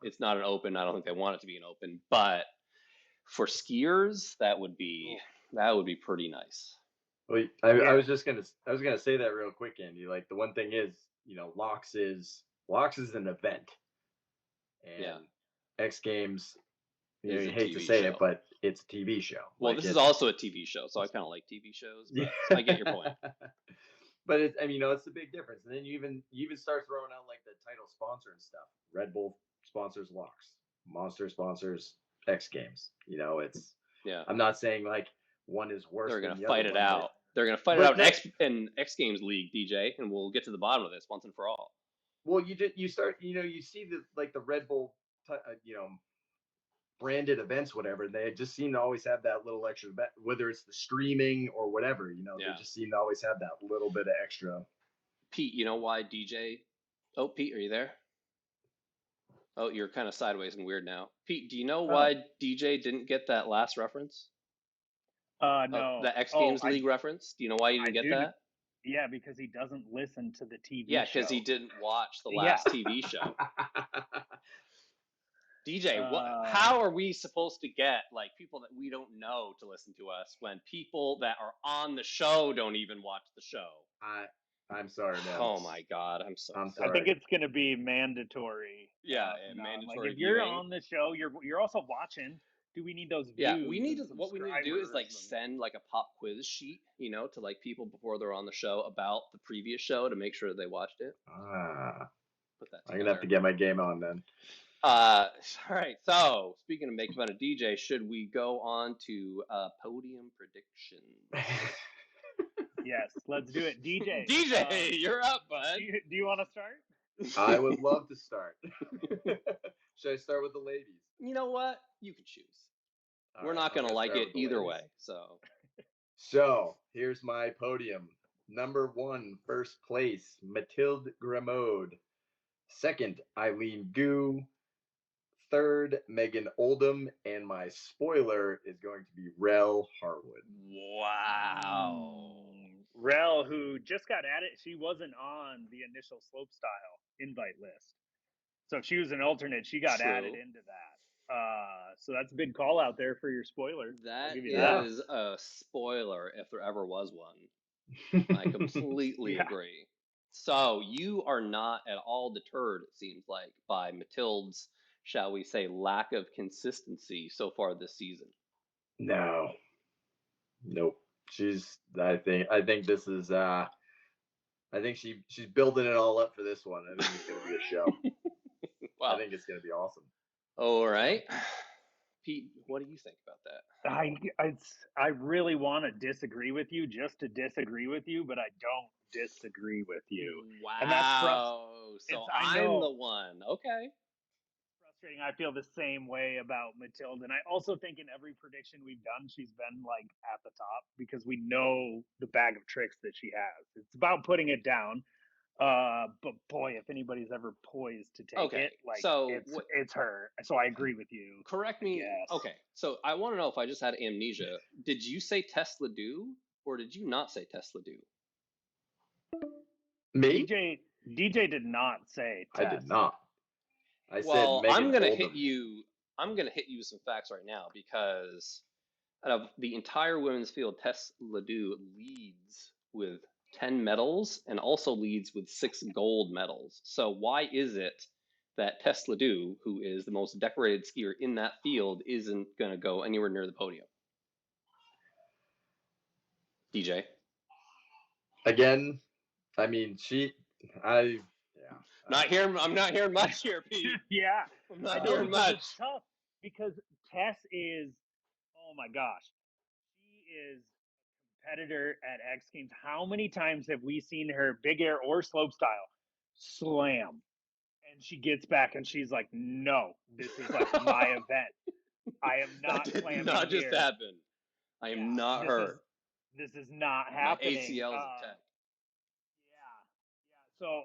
S1: it's not an open. I don't think they want it to be an open, but for skiers, that would be pretty nice.
S3: Well, I was going to say that real quick, Andy. Like the one thing is, Laax is an event, and X Games, you hate to say it, but it's a TV show.
S1: Well, this is also a TV show, so I kind of like TV shows. But I get your point.
S3: But it's the big difference. And then you even start throwing out like the title sponsor and stuff. Red Bull sponsors Laax, Monster sponsors X Games. I'm not saying like one is worse.
S1: They're gonna fight it out. They're gonna fight it out in X Games League, DJ, and we'll get to the bottom of this once and for all.
S3: Well, you see the Red Bull. Branded events, whatever, they just seem to always have that little extra, whether it's the streaming or whatever, they just seem to always have that little bit of extra.
S1: Pete, you know why DJ? Oh, Pete, are you there? Oh, you're kind of sideways and weird now. Pete, do you know why DJ didn't get that last reference?
S2: No.
S1: The X Games League reference? Do you know why you didn't get that?
S2: Yeah, because he doesn't listen to the TV show.
S1: Yeah, because he didn't watch the last TV show. DJ, how are we supposed to get like people that we don't know to listen to us when people that are on the show don't even watch the show?
S3: I'm sorry, man.
S1: Oh my God, I'm sorry.
S2: I think it's going to be mandatory.
S1: Yeah, mandatory.
S2: Like if you're on the show, you're also watching. Do we need those views?
S1: Yeah, what we need to do is like send like a pop quiz sheet, to like people before they're on the show about the previous show to make sure they watched it.
S3: Put that together. I'm gonna have to get my game on then.
S1: All right. So speaking of making fun of DJ, should we go on to podium predictions?
S2: Yes, let's do it. DJ.
S1: DJ, you're up, bud.
S2: Do you want to start?
S3: I would love to start. Should I start with the ladies?
S1: You know what? You can choose.
S3: All
S1: We're
S3: right,
S1: not going to
S3: I'll
S1: like
S3: start
S1: it
S3: with the
S1: either
S3: ladies.
S1: way.
S3: So here's my podium. Number 1, first place, Mathilde Gremaud. Second, Eileen Gu. Third, Megan Oldham. And my spoiler is going to be Rel Harwood.
S1: Wow.
S2: Rel, who just got at it, she wasn't on the initial slopestyle invite list. So if she was an alternate, she got added into that. So that's a big call out there for your spoiler.
S1: That is a spoiler if there ever was one. I completely agree. So you are not at all deterred, it seems like, by Mathilde's, shall we say, lack of consistency so far this season.
S3: No. Nope. I think this is I think she's building it all up for this one. I think it's gonna be a show.
S1: Wow.
S3: I think it's gonna be awesome.
S1: All right. Pete, what do you think about that?
S2: I really want to disagree with you just to disagree with you, but I don't disagree with you.
S1: Wow.
S2: And that's
S1: so I'm the one. Okay.
S2: Frustrating. I feel the same way about Mathilde. And I also think in every prediction we've done, she's been like at the top because we know the bag of tricks that she has. It's about putting it down. But boy, if anybody's ever poised to take it, like it's her. So I agree with you.
S1: Correct me.
S2: Yes.
S1: Okay. So I want to know if I just had amnesia. Did you say Tess Ledeux or did you not say Tess Ledeux?
S3: Me?
S2: DJ did not say Tess.
S3: I did not. I said Megan
S1: I'm gonna
S3: Oldham.
S1: hit you with some facts right now because out of the entire women's field, Tess Ledeux leads with 10 medals and also leads with 6 gold medals. So why is it that Tess Ledeux, who is the most decorated skier in that field, isn't going to go anywhere near the podium? DJ?
S3: Again, I mean,
S1: I'm not hearing much here, Pete.
S2: Yeah.
S1: I'm not hearing much.
S2: It's tough because Tess is, oh my gosh, she is competitor at X Games. How many times have we seen her big air or slopestyle slam? And she gets back and she's like, no, this is like my event. I am not slamming
S1: not just
S2: here.
S1: happen. I am not her.
S2: This is not happening.
S1: My ACL is attacked.
S2: So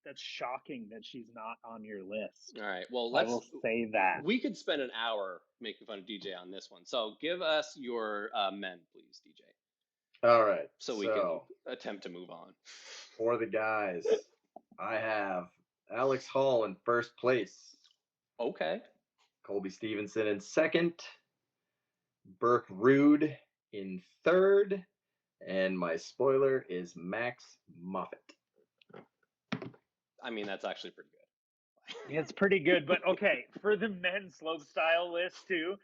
S2: that's shocking that she's not on your list.
S1: All right. Well,
S2: I will say that.
S1: We could spend an hour making fun of DJ on this one. So give us your men, please, DJ.
S3: All right.
S1: So we can attempt to move on.
S3: For the guys, I have Alex Hall in first place.
S1: Okay.
S3: Colby Stevenson in second. Birk Ruud in third. And my spoiler is Max Moffat.
S1: I mean, that's actually pretty good.
S2: It's pretty good, but okay, for the men's slopestyle list too.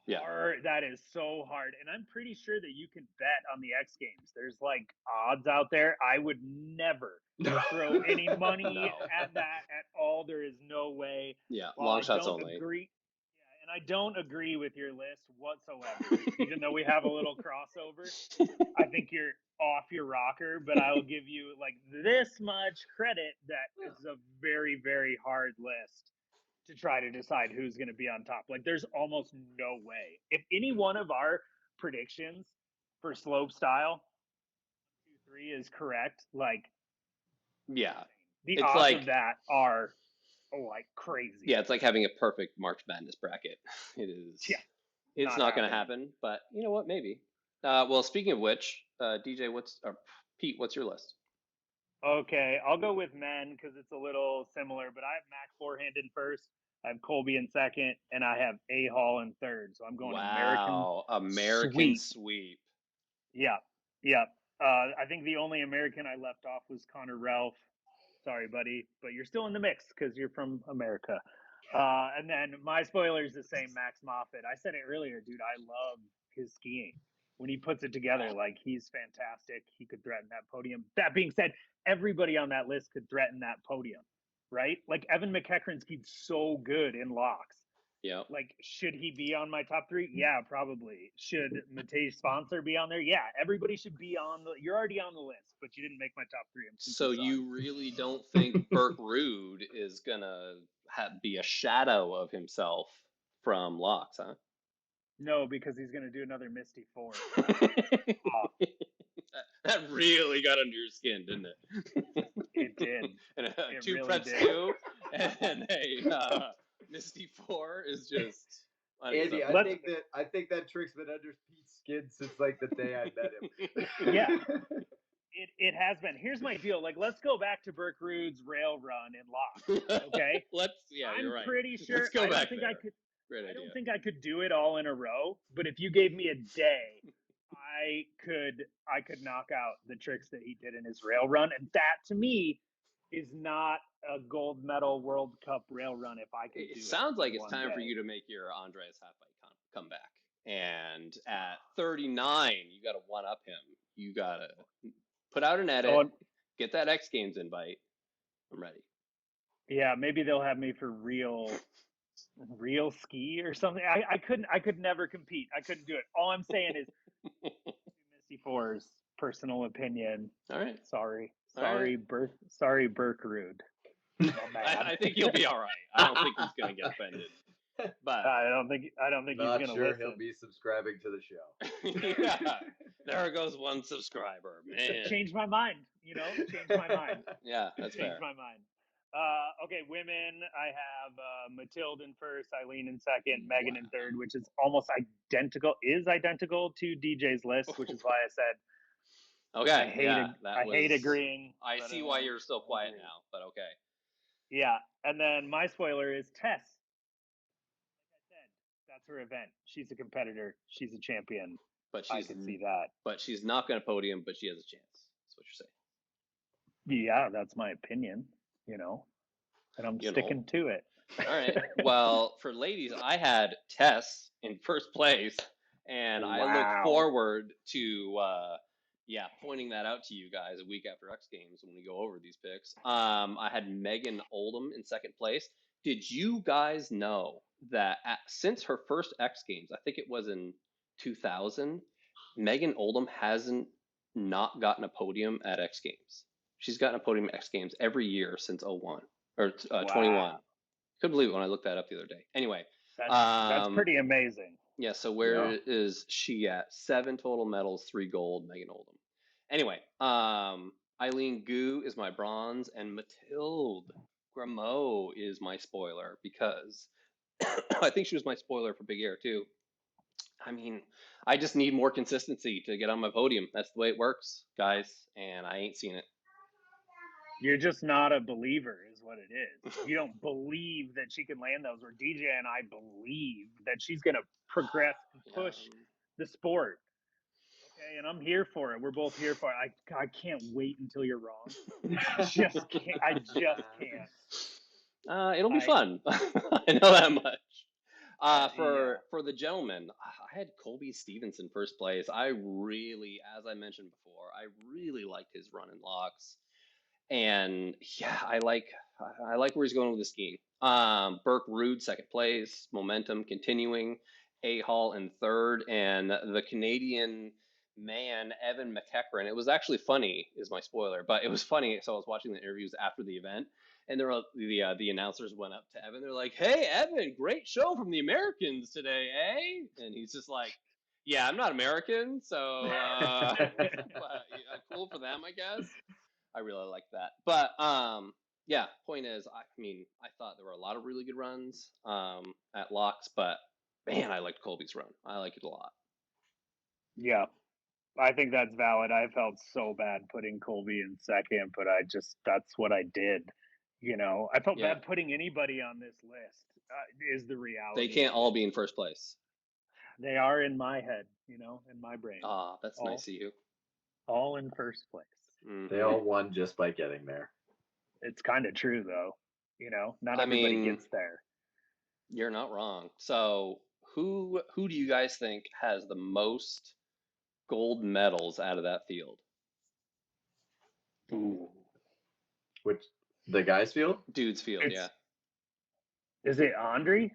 S2: That is so hard. And I'm pretty sure that you can bet on the X Games. There's like odds out there. I would never throw any money at that at all. There is no way.
S1: Yeah, long shots only.
S2: And I don't agree with your list whatsoever. Even though we have a little crossover, I think you're off your rocker, but I will give you like this much credit that it's a very, very hard list to try to decide who's going to be on top. Like there's almost no way. If any one of our predictions for slopestyle 2, 3 is correct, like the odds of that are like crazy.
S1: Yeah, it's like having a perfect March Madness bracket. It is. Yeah, it's not going to happen. But you know what? Maybe. Well, speaking of which, DJ, Pete, what's your list?
S2: Okay, I'll go with men because it's a little similar. But I have Mac Forehand in first. I have Colby in second, and I have A Hall in third. So I'm going American
S1: sweep.
S2: Yeah. I think the only American I left off was Connor Ralph. Sorry, buddy, but you're still in the mix because you're from America. And then my spoiler is the same, Max Moffat. I said it earlier, dude. I love his skiing. When he puts it together, like he's fantastic. He could threaten that podium. That being said, everybody on that list could threaten that podium, right? Like Evan McEachran skied so good in Laax.
S1: Yeah.
S2: Like, should he be on my top 3? Yeah, probably. Should Matej Sponsor be on there? Yeah, everybody should be on the. You're already on the list, but you didn't make my top 3. I'm
S1: So
S2: super
S1: you really don't think Birk Ruud is gonna be a shadow of himself from Laax, huh?
S2: No, because he's gonna do another Misty 4.
S1: That really got under your skin, didn't it?
S2: It did.
S1: And
S2: It
S1: 2
S2: really
S1: preps
S2: did.
S1: 2 and a Misty 4 is just.
S3: Andy, I think that trick's been under Pete's skin since like the day I met him.
S2: Yeah. It has been. Here's my deal. Like, let's go back to Birk Ruud's rail run in Laax. Okay.
S1: You're right.
S2: I'm pretty sure.
S1: Let's go
S2: I
S1: back
S2: don't think
S1: there.
S2: I could.
S1: Great idea.
S2: I don't think I could do it all in a row. But if you gave me a day, I could knock out the tricks that he did in his rail run, and that to me is not a gold medal World Cup rail run. If I could do it.
S1: It sounds like it's time
S2: day.
S1: for you to make your Andreas half-pipe comeback. And at 39, you got to one-up him. You got to put out an edit, get that X Games invite. I'm ready.
S2: Yeah, maybe they'll have me for real ski or something. I could never compete. I couldn't do it. All I'm saying is Misty 4's personal opinion.
S1: All right.
S2: Sorry,
S1: right.
S2: Birk Ruud.
S1: I think he'll be all right. I don't think he's gonna get offended. But
S2: I don't think he's gonna listen.
S3: He'll be subscribing to the show.
S1: Yeah, there goes one subscriber, man.
S2: Change my mind. Change my mind.
S1: Yeah, that's fair.
S2: Change my mind. Okay, women. I have Mathilde in first, Eileen in second, Megan in third, which is almost identical to DJ's list, which is why I said.
S1: Okay.
S2: I hate agreeing.
S1: I see why you're still quiet now, but okay.
S2: Yeah, and then my spoiler is Tess. Like I said, that's her event. She's a competitor. She's a champion.
S1: But
S2: I can see that.
S1: But she's not going to podium, but she has a chance. That's what you're saying.
S2: Yeah, that's my opinion. And I'm sticking to it.
S1: All right. Well, for ladies, I had Tess in first place, and I look forward to pointing that out to you guys a week after X Games when we go over these picks. I had Megan Oldham in second place. Did you guys know that since her first X Games, I think it was in 2000, Megan Oldham hasn't not gotten a podium at X Games. She's gotten a podium at X Games every year since 01 or 21. Couldn't believe it when I looked that up the other day. Anyway,
S2: that's pretty amazing.
S1: Yeah. So where is she at? 7 total medals, 3 gold. Megan Oldham. Anyway, Eileen Gu is my bronze, and Mathilde Gremaud is my spoiler because I think she was my spoiler for Big Air too. I mean, I just need more consistency to get on my podium. That's the way it works, guys, and I ain't seen it.
S2: You're just not a believer is what it is. You don't believe that she can land those, where DJ and I believe that she's going to progress and push the sport. Okay, and I'm here for it. We're both here for it. I can't wait until you're wrong. I just can't.
S1: It'll be fun. I know that much. For the gentlemen, I had Colby Stevenson first place. I really, as I mentioned before, I really liked his run in Laax. And I like where he's going with the skiing. Birk Ruud second place, momentum continuing. A-Hall in third, and the Canadian man Evan McEachran. It was actually funny, is my spoiler, but it was funny. So I was watching the interviews after the event, and there were the announcers went up to Evan. They're like, "Hey, Evan, great show from the Americans today, eh?" And he's just like, "Yeah, I'm not American, so but, cool for them, I guess." I really like that. But point is, I thought there were a lot of really good runs at Laax, but man, I liked Colby's run. I like it a lot.
S2: Yeah, I think that's valid. I felt so bad putting Colby in second, but that's what I did. I felt bad putting anybody on this list, is the reality.
S1: They can't all be in first place.
S2: They are in my head, in my brain.
S1: That's nice of you.
S2: All in first place.
S3: Mm-hmm. They all won just by getting there.
S2: It's kind of true, though. Not everybody gets there.
S1: You're not wrong. So who do you guys think has the most gold medals out of that field?
S2: Ooh.
S3: Which, the guys' field?
S1: Dudes' field, yeah.
S2: Is it Andre?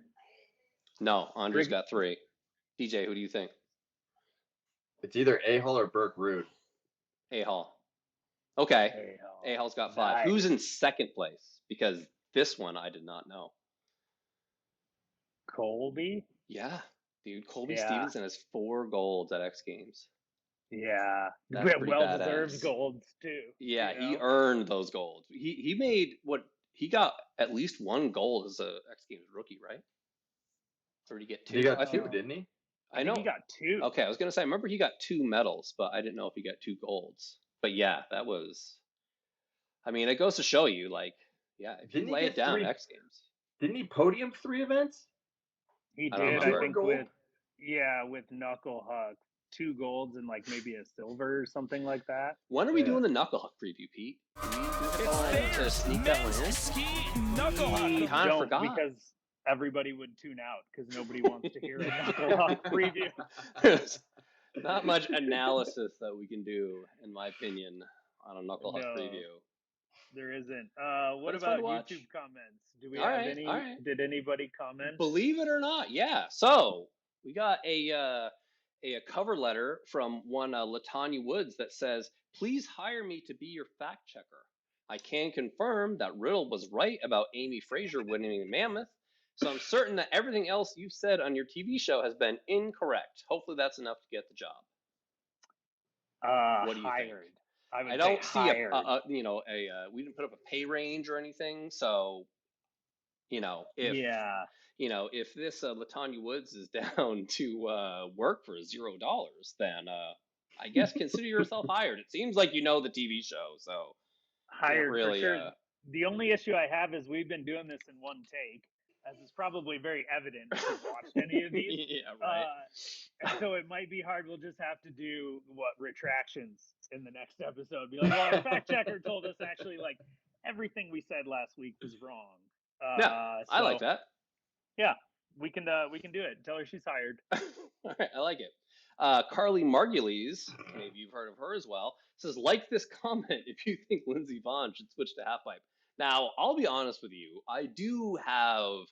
S1: No, Andre's got 3. DJ, who do you think?
S3: It's either A-Hall or Birk Ruud.
S1: A-Hall. Okay. A-Hall's got 5.
S2: Nice.
S1: Who's in second place? Because this one I did not know.
S2: Colby?
S1: Yeah, dude. Colby Stevenson has 4 golds at X Games.
S2: Yeah.
S1: That's pretty
S2: Well-deserved
S1: badass.
S2: golds, too.
S1: Yeah,
S2: you know?
S1: he earned those golds. He made he got at least 1 gold as a X Games rookie, right? Or did he get 2?
S3: He got 2, didn't he?
S1: I know.
S2: He got 2.
S1: Okay, I was going to say, I remember he got 2 medals, but I didn't know if he got 2 golds. But yeah, that was, I mean, it goes to show you, like, yeah, if you lay it down,
S3: 3?
S1: X Games.
S3: Didn't he podium 3 events?
S2: He
S1: I don't
S2: did, I
S1: remember.
S2: think,
S3: Gold?
S2: with Knuckle Huck. 2 golds and like maybe a silver or something like that.
S1: When are we doing the Knuckle Huck preview, Pete? To sneak that one in? Kind of forgot.
S2: Because everybody would tune out because nobody wants to hear a Knuckle Huck preview.
S1: There's not much analysis that we can do, in my opinion, on a Knuckle Huck preview.
S2: There isn't. What
S1: But it's fun
S2: about
S1: to watch.
S2: YouTube comments? Do we
S1: All
S2: have
S1: right,
S2: any?
S1: all right.
S2: Did anybody comment?
S1: Believe it or not, yeah. So we got a cover letter from one Latanya Woods that says, "Please hire me to be your fact checker. I can confirm that Riddle was right about Amy Frazier winning the Mammoth. So I'm certain that everything else you've said on your TV show has been incorrect. Hopefully that's enough to get the job." What do you
S2: hired.
S1: think?
S2: I
S1: don't see
S2: hired.
S1: we didn't put up a pay range or anything. So, if this Latanya Woods is down to work for $0, then I guess consider yourself hired. It seems like you know the TV show, so
S2: hired
S1: really,
S2: for sure. The only issue I have is we've been doing this in one take, as is probably very evident if you've watched any of these.
S1: Yeah, right.
S2: And so it might be hard. We'll just have to do retractions in the next episode. Be like, well, our fact checker told us actually like everything we said last week was wrong.
S1: I like that.
S2: Yeah, we can do it. Tell her she's hired.
S1: All right, I like it. Carly Margulies, maybe you've heard of her as well, says, like this comment if you think Lindsey Vonn should switch to half pipe. Now, I'll be honest with you. I do have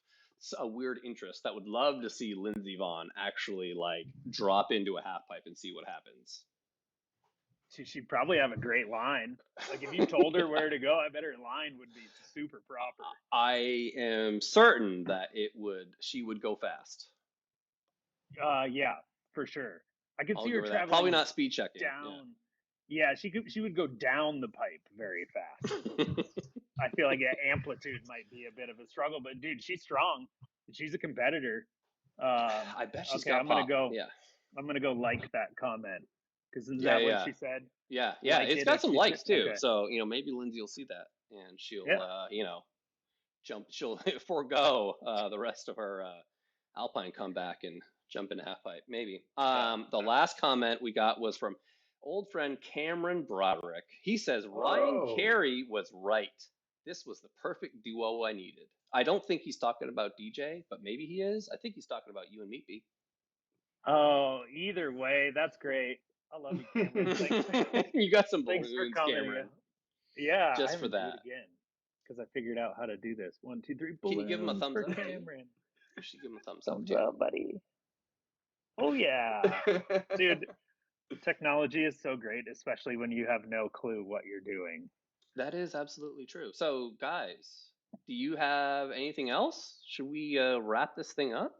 S1: a weird interest that would love to see Lindsey Vonn actually like drop into a half pipe and see what happens.
S2: She'd probably have a great line. Like if you told her where to go, I bet her line would be super proper.
S1: I am certain that she would go fast.
S2: Yeah, for sure. I could see her traveling.
S1: Probably not speed checking.
S2: Down. Yeah, she would go down the pipe very fast. I feel like amplitude might be a bit of a struggle, but dude, she's strong. She's a competitor.
S1: I bet she's got
S2: I'm gonna
S1: pop.
S2: go.
S1: Yeah.
S2: I'm gonna go like that comment because is that what she said?
S1: Yeah.
S2: Like
S1: it's got some likes too.
S2: Okay.
S1: So maybe Lindsay will see that and she'll jump. She'll forego the rest of her Alpine comeback and jump into half pipe. Maybe. The last comment we got was from old friend Cameron Broderick. He says Ryan Carey was right. This was the perfect duo I needed. I don't think he's talking about DJ, but maybe he is. I think he's talking about you and Meatbee.
S2: Oh, either way, that's great. I love you, Cameron.
S1: You got some
S2: thanks for
S1: balloons,
S2: coming.
S1: Cameron.
S2: Yeah,
S1: just for that.
S2: Again, because I figured out how to do this. 1, 2, 3.
S1: Can you give him a thumbs up,
S2: Cameron?
S1: You should give him a thumbs
S2: up, buddy. Oh yeah, dude. Technology is so great, especially when you have no clue what you're doing.
S1: That is absolutely true. So, guys, do you have anything else? Should we wrap this thing up?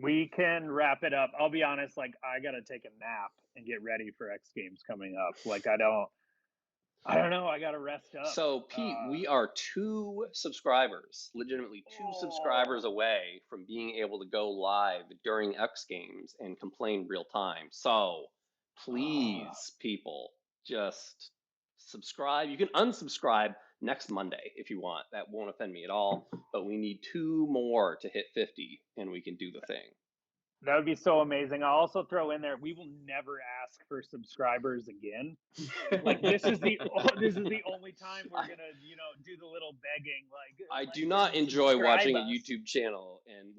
S2: We can wrap it up. I'll be honest, like I gotta take a nap and get ready for X Games coming up. Like I don't know. I gotta rest up.
S1: So, Pete, we are 2 subscribers, legitimately 2 subscribers away from being able to go live during X Games and complain real time. So, please, people, just subscribe. You can unsubscribe next Monday if you want. That won't offend me at all. But we need 2 more to hit 50, and we can do the thing.
S2: That would be so amazing. I'll also throw in there, we will never ask for subscribers again. Like this is the only time we're gonna, do the little begging.
S1: I do not enjoy watching a YouTube channel and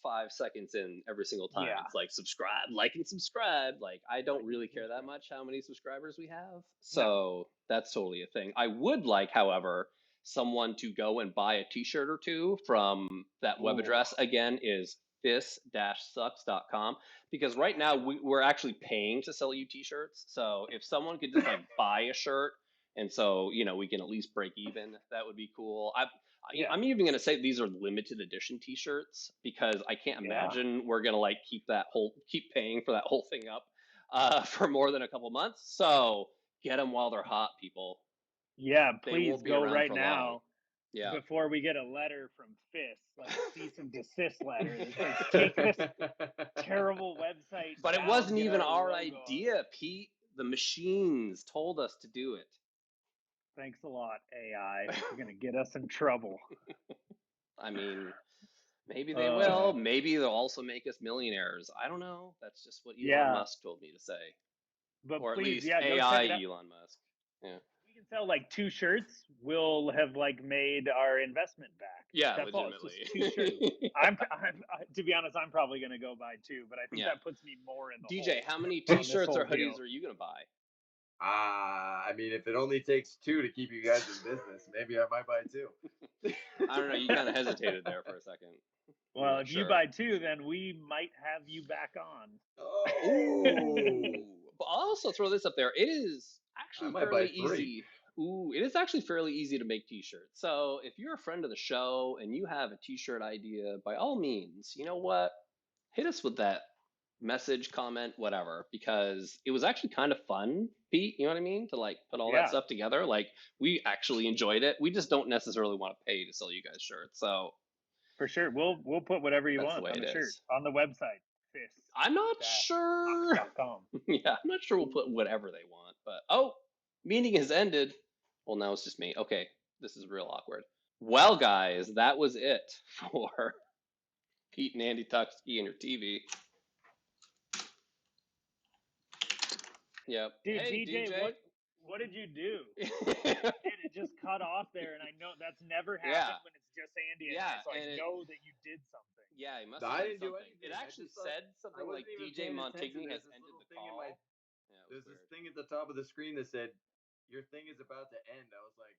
S1: 5 seconds in every single time. Yeah. It's like subscribe, like and subscribe. Like I don't really care that much how many subscribers we have. So that's totally a thing. I would like, however, someone to go and buy a t-shirt or two from that web
S2: Ooh.
S1: address, again, is this-sucks.com, because right now we're actually paying to sell you t-shirts. So if someone could just like buy a shirt, and so we can at least break even, that would be cool. I'm even gonna say these are limited edition t-shirts, because I can't imagine we're gonna like keep paying for that whole thing up for more than a couple months. So get them while they're hot, people.
S2: Yeah,
S1: They
S2: please
S1: won't be
S2: go
S1: around
S2: right
S1: for
S2: now.
S1: long. Yeah.
S2: Before we get a letter from FIS, like a cease and desist letter that says take this terrible website
S1: But
S2: down,
S1: it wasn't
S2: get
S1: even our
S2: logo
S1: idea, Pete. The machines told us to do it.
S2: Thanks a lot, AI. You're gonna get us in trouble.
S1: I mean, maybe they will. Maybe they'll also make us millionaires. I don't know. That's just what Elon Musk told me to say.
S2: But
S1: or
S2: please,
S1: at least
S2: go
S1: AI
S2: check it out.
S1: Elon Musk. Yeah.
S2: We can sell like 2 shirts. We'll have like made our investment back.
S1: Yeah,
S2: that's
S1: legitimately.
S2: All. It's just 2 shirts. I'm to be honest, I'm probably gonna go buy 2, but I think that puts me more in the
S1: DJ,
S2: hole
S1: how many t-shirts or hoodies are you gonna buy?
S3: I mean, if it only takes 2 to keep you guys in business, maybe I might buy 2.
S1: I don't know. You kind of hesitated there for a second.
S2: Well, if you buy 2, then we might have you back on.
S1: Oh. But I'll also throw this up there. It is actually fairly easy. It is actually fairly easy to make t-shirts. So if you're a friend of the show and you have a t-shirt idea, by all means, you know what? Hit us with that message, comment, whatever, because it was actually kind of fun, Pete. You know what I mean? To like put all that stuff together. Like, we actually enjoyed it. We just don't necessarily want to pay to sell you guys shirts. So
S2: for sure, we'll put whatever you want on the shirt on the website.
S1: I'm not sure. Yeah, I'm not sure we'll put whatever they want, but meeting has ended. Well, now it's just me. Okay, this is real awkward. Well, guys, that was it for Pete and Andy Talk Ski and your TV. Yep.
S2: Dude,
S1: hey,
S2: DJ, what did you do? It just cut off there, and I know that's never happened when it's just Andy and I, so I know that you did something.
S1: Yeah, he must have done something. It actually said something like DJ Montigny has ended the call.
S3: There's this thing at the top of the screen that said, "Your thing is about to end." I was like,